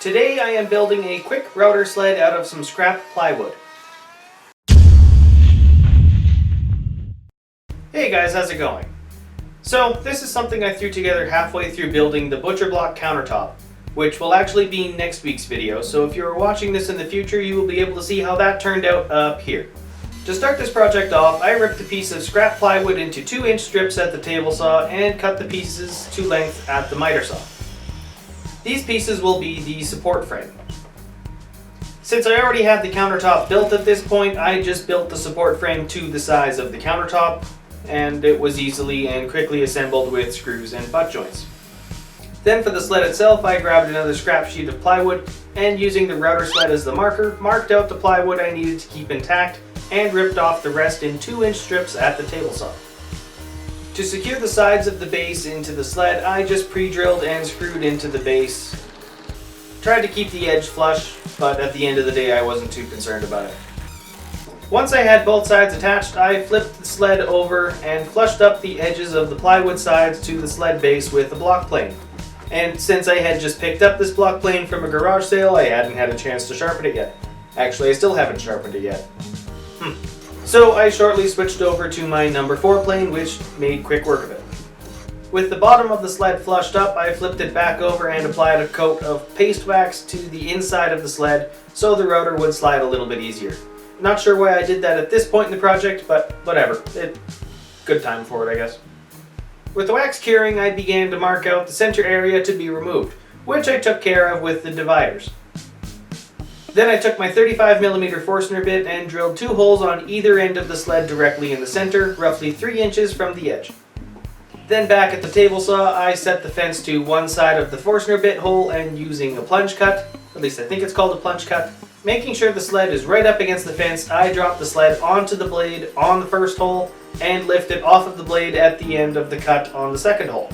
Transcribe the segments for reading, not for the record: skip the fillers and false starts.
Today I am building a quick router sled out of some scrap plywood. Hey guys, how's it going? So this is something I threw together halfway through building the butcher block countertop, which will actually be next week's video, so if you're watching this in the future you will be able to see how that turned out up here. To start this project off, I ripped a piece of scrap plywood into 2-inch strips at the table saw and cut the pieces to length at the miter saw. These pieces will be the support frame. Since I already had the countertop built at this point, I just built the support frame to the size of the countertop, and it was easily and quickly assembled with screws and butt joints. Then for the sled itself, I grabbed another scrap sheet of plywood and using the router sled as the marker, marked out the plywood I needed to keep intact and ripped off the rest in 2-inch strips at the table saw. To secure the sides of the base into the sled, I just pre-drilled and screwed into the base. Tried to keep the edge flush, but at the end of the day I wasn't too concerned about it. Once I had both sides attached, I flipped the sled over and flushed up the edges of the plywood sides to the sled base with a block plane. And since I had just picked up this block plane from a garage sale, I hadn't had a chance to sharpen it yet. Actually, I still haven't sharpened it yet. So I shortly switched over to my number 4 plane, which made quick work of it. With the bottom of the sled flushed up, I flipped it back over and applied a coat of paste wax to the inside of the sled so the router would slide a little bit easier. Not sure why I did that at this point in the project, but whatever. Good time for it, I guess. With the wax curing, I began to mark out the center area to be removed, which I took care of with the dividers. Then I took my 35mm Forstner bit and drilled 2 holes on either end of the sled directly in the center, roughly 3 inches from the edge. Then back at the table saw, I set the fence to one side of the Forstner bit hole and using a plunge cut, at least I think it's called a plunge cut, making sure the sled is right up against the fence, I dropped the sled onto the blade on the first hole and lift it off of the blade at the end of the cut on the second hole.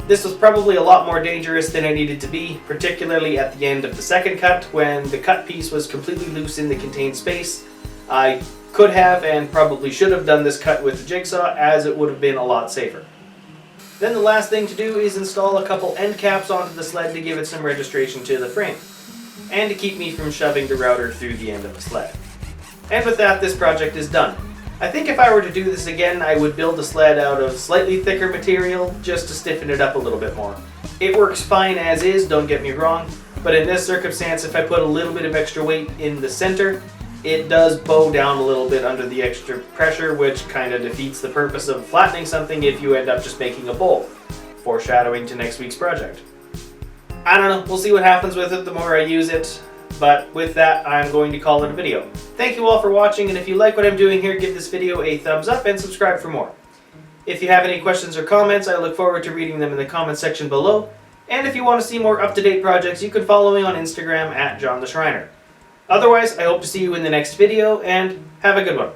This was probably a lot more dangerous than I needed to be, particularly at the end of the second cut when the cut piece was completely loose in the contained space. I could have and probably should have done this cut with the jigsaw as it would have been a lot safer. Then the last thing to do is install a couple end caps onto the sled to give it some registration to the frame, and to keep me from shoving the router through the end of the sled. And with that, this project is done. I think if I were to do this again, I would build the sled out of slightly thicker material just to stiffen it up a little bit more. It works fine as is, don't get me wrong, but in this circumstance, if I put a little bit of extra weight in the center, it does bow down a little bit under the extra pressure, which kind of defeats the purpose of flattening something if you end up just making a bowl. Foreshadowing to next week's project. I don't know, we'll see what happens with it the more I use it. But with that, I'm going to call it a video. Thank you all for watching, and if you like what I'm doing here, give this video a thumbs up and subscribe for more. If you have any questions or comments, I look forward to reading them in the comment section below. And if you want to see more up-to-date projects, you can follow me on Instagram at Schreiner. Otherwise, I hope to see you in the next video, and have a good one.